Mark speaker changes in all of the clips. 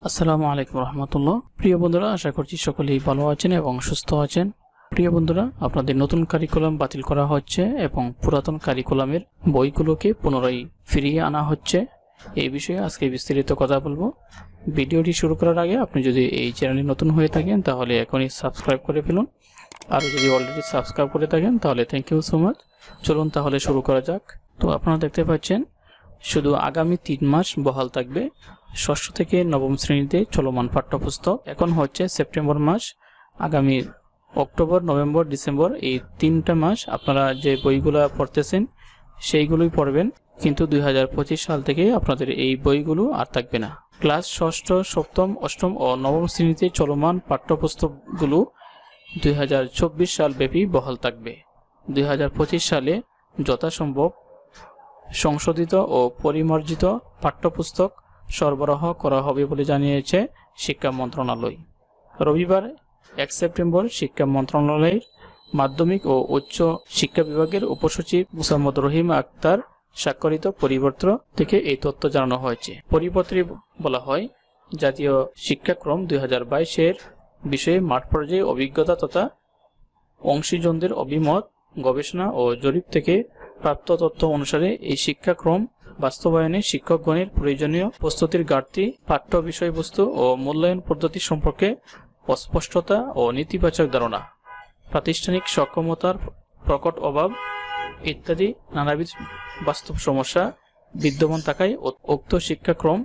Speaker 1: আসসালামু আলাইকুম রহমতুল্লাহ। প্রিয় বন্ধুরা, আশা করছি সকলেই ভালো আছেন এবং সুস্থ আছেন। প্রিয় বন্ধুরা, আপনাদের নতুন কারিকুলাম বাতিল করা হচ্ছে এবং পুরাতন কারিকুলামের বইগুলোকে পুনরায় ফিরিয়ে আনা হচ্ছে। এই বিষয়ে আজকে বিস্তারিত কথা বলবো। ভিডিওটি শুরু করার আগে আপনি যদি এই চ্যানেলে নতুন হয়ে থাকেন তাহলে এখনই সাবস্ক্রাইব করে ফেলুন, আর যদি অলরেডি সাবস্ক্রাইব করে থাকেন তাহলে থ্যাংক ইউ সো মাচ। চলুন তাহলে শুরু করা যাক। তো আপনারা দেখতে পাচ্ছেন শুধু আগামী 3 মাস বহাল থাকবে ষষ্ঠ থেকে নবম শ্রেণীতে চলমান পাঠ্যপুস্তক। এখন হচ্ছে সেপ্টেম্বর মাস, আগামী অক্টোবর, নভেম্বর, ডিসেম্বর এই 3টা মাস আপনারা যে বইগুলো পড়তেছেন সেইগুলোই পড়বেন, কিন্তু 2025 সাল থেকে আপনাদের এই বইগুলো আর থাকবে না। ক্লাস ষষ্ঠ, সপ্তম, অষ্টম ও নবম শ্রেণীতে চলমান পাঠ্যপুস্তকগুলো 2024 সাল ব্যাপী বহাল থাকবে। 2025 সালে যথাসম্ভব সংশোধিত ও পরিমার্জিত পাঠ্যপুস্তক সরবরাহ করা হবে বলে জানিয়েছে শিক্ষা মন্ত্রণালয়। রবিবার 1 সেপ্টেম্বর শিক্ষা মন্ত্রণালয়ের মাধ্যমিক ও উচ্চ শিক্ষা বিভাগের উপসচিব মুসাম্মদ রহিম আক্তার স্বাক্ষরিত পরিপত্র থেকে এই তথ্য জানানো হয়েছে। পরিপত্রে বলা হয়, জাতীয় শিক্ষাক্রম 2022-এর বিষয়ে মাঠ পর্যায়ে অভিজ্ঞতা তথা অংশীজনদের অভিমত, গবেষণা ও জরিপ থেকে প্রাপ্ত তথ্য অনুসারে এই শিক্ষাক্রম বাস্তবায়নে শিক্ষকগণের প্রয়োজনীয় প্রস্তুতির ঘাটতি, পাঠ্য বিষয়বস্তু ও মূল্যায়ন পদ্ধতি সম্পর্কে অস্পষ্টতা ও নেতিবাচক ধারণা, প্রাতিষ্ঠানিক সক্ষমতার প্রকট অভাব ইত্যাদি নানাবিধ বাস্তব সমস্যা বিদ্যমান থাকায় উক্ত শিক্ষাক্রম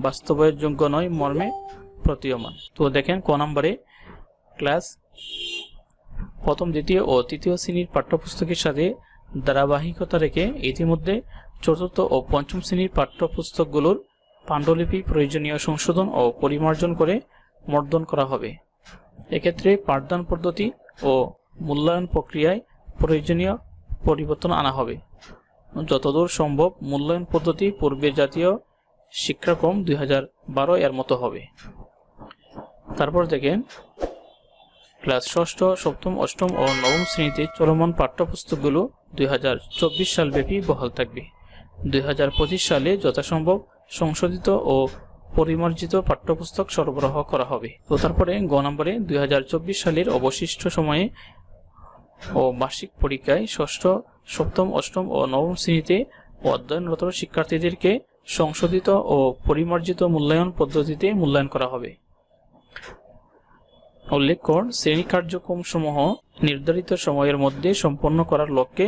Speaker 1: বাস্তবায়নযোগ্য নয় মর্মে প্রতীয়মান। তো দেখেন ক নম্বরে, ক্লাস প্রথম, দ্বিতীয় ও তৃতীয় শ্রেণীর পাঠ্যপুস্তকের সাথে ধারাবাহিকতা রেখে ইতিমধ্যে চতুর্থ ও পঞ্চম শ্রেণীর পাঠ্যপুস্তকগুলোর পাণ্ডুলিপি প্রয়োজনীয় সংশোধন ও পরিমার্জন করে মর্দন করা হবে। এক্ষেত্রে পাঠদান পদ্ধতি ও মূল্যায়ন প্রক্রিয়ায় প্রয়োজনীয় পরিবর্তন আনা হবে। যতদূর সম্ভব মূল্যায়ন পদ্ধতি পূর্বের জাতীয় শিক্ষাক্রম 2012 এর মতো হবে। তারপর দেখেন, ক্লাস ষষ্ঠ, সপ্তম, অষ্টম ও নবম শ্রেণীতে চলমান পাঠ্যপুস্তকগুলো 2024 সাল ব্যাপী বহাল থাকবে। 2025 সালে যথাসম্ভব সংশোধিত ও পরিমার্জিত পাঠ্যপুস্তক সরবরাহ করা হবে। তো তারপরে গ নম্বরে, 2024 সালের অবশিষ্ট সময়ে ও বার্ষিক পরীক্ষায় ষষ্ঠ, সপ্তম, অষ্টম ও নবম শ্রেণীতে অধ্যয়নরত শিক্ষার্থীদেরকে সংশোধিত ও পরিমার্জিত মূল্যায়ন পদ্ধতিতে মূল্যায়ন করা হবে। উল্লেখ্য, শ্রেণী কার্যক্রম সমূহ নির্ধারিত সময়ের মধ্যে সম্পন্ন করার লক্ষ্যে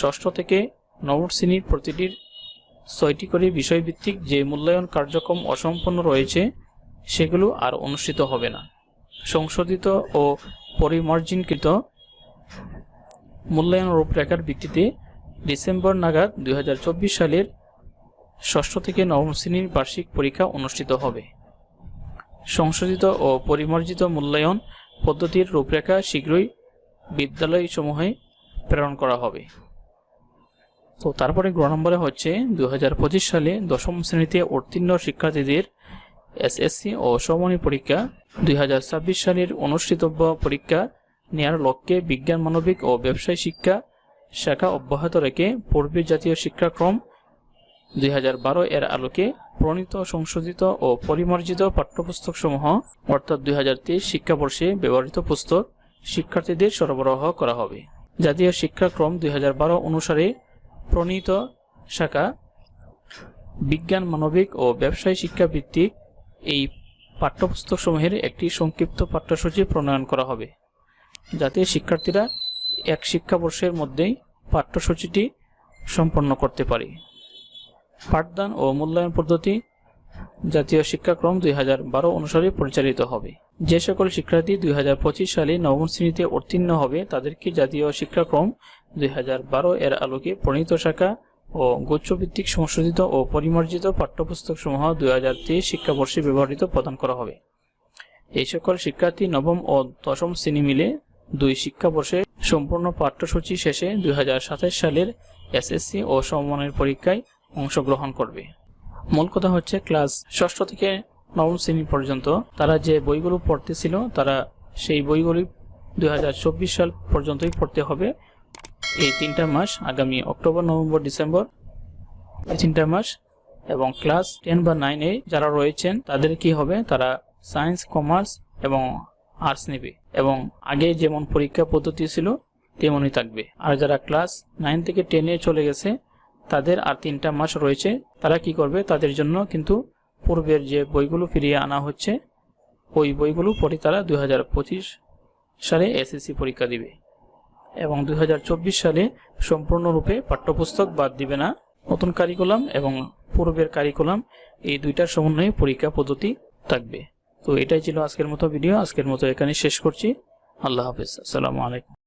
Speaker 1: ষষ্ঠ থেকে নবম শ্রেণীর প্রতিটির 6টি করে বিষয়ভিত্তিক যে মূল্যায়ন কার্যক্রম অসম্পন্ন রয়েছে সেগুলো আর অনুষ্ঠিত হবে না। সংশোধিত ও পরিমার্জনকৃত মূল্যায়ন রূপরেখার ভিত্তিতে ডিসেম্বর নাগাদ 2024 সালের ষষ্ঠ থেকে নবম শ্রেণীর বার্ষিক পরীক্ষা অনুষ্ঠিত হবে। সংশোধিত ও পরিমার্জিত মূল্যায়ন পদ্ধতির রূপরেখা শীঘ্রই বিদ্যালয়সমূহে প্রেরণ করা হবে। তো তারপরে গ নম্বরে হচ্ছে, 2025 সালে দশম শ্রেণীতে উত্তীর্ণ শিক্ষার্থীদের এসএসসি ও সমমানী পরীক্ষা 2026 সালের অনুষ্ঠিতব্য পরীক্ষা নেয়ার লক্ষ্যে বিজ্ঞান, মানবিক ও ব্যবসায় শিক্ষা শাখা অব্যাহত রেখে পূর্বের জাতীয় শিক্ষাক্রম 2012 এর আলোকে প্রণীত সংশোধিত ও পরিমার্জিত পাঠ্যপুস্তকসমূহ অর্থাৎ 2023 শিক্ষাবর্ষে ব্যবহৃত পুস্তক শিক্ষার্থীদের সরবরাহ করা হবে। জাতীয় শিক্ষাক্রম 2012 অনুসারে প্রণীত শাখা বিজ্ঞান, মানবিক ও ব্যবসায় শিক্ষা ভিত্তিক এই পাঠ্যপুস্তকসমূহের একটি সংক্ষিপ্ত পাঠ্যসূচি প্রণয়ন করা হবে, যাতে শিক্ষার্থীরা এক শিক্ষাবর্ষের মধ্যেই পাঠ্যসূচিটি সম্পন্ন করতে পারে। পাঠদান ও মূল্যায়ন পদ্ধতি জাতীয় শিক্ষাক্রম 2012 অনুসারে পরিচালিত হবে। যে সকল শিক্ষার্থী 2025 সালে নবম শ্রেণীতে উত্তীর্ণ হবে তাদেরকে জাতীয় শিক্ষাক্রম 2012 এর আলোকে প্রণীত শাখা ও গুচ্ছভিত্তিক সংশোধিত ও পরিমার্জিত পাঠ্যপুস্তকসমূহ 2023 শিক্ষাবর্ষে ব্যবহৃত প্রদান করা হবে। এই সকল শিক্ষার্থী নবম ও দশম শ্রেণী মিলে 2 শিক্ষাবর্ষে সম্পূর্ণ পাঠ্যসূচি শেষে 2027 সালের এসএসসি ও সমমানের পরীক্ষায় অংশগ্রহণ করবে। মূল কথা হচ্ছে, ক্লাস ষষ্ঠ থেকে নবম শ্রেণী পর্যন্ত তারা যে বইগুলো পড়তেছিল তারা সেই বইগুলি 2024 সাল পর্যন্তই পড়তে হবে। এই 3টা মাস, আগামী অক্টোবর, নভেম্বর, ডিসেম্বর, এই 3টা মাস এবং ক্লাস 10 বা 9-এ যারা রয়েছেন তাদের কি হবে, তারা সায়েন্স, কমার্স এবং আর্টস নেবে এবং আগে যেমন পরীক্ষা পদ্ধতি ছিল তেমনই থাকবে। আর যারা ক্লাস 9 থেকে 10-এ চলে গেছে তাদের আর 3টা মাস রয়েছে, তারা কি করবে, তাদের জন্য কিন্তু পূর্বের যে বইগুলো ফিরিয়ে আনা হচ্ছে ওই বইগুলো পড়ে তারা 2025 সালে এসএসসি পরীক্ষা দিবে এবং 2024 সালে সম্পূর্ণরূপে পাঠ্যপুস্তক বাদ দিবে না। নতুন কারিকুলাম এবং পূর্বের কারিকুলাম এই দুইটার সমন্বয়ে পরীক্ষা পদ্ধতি থাকবে। তো এটাই ছিল আজকের মতো ভিডিও। আজকের মতো এখানে শেষ করছি। আল্লাহ হাফেজ। আসসালামু আলাইকুম।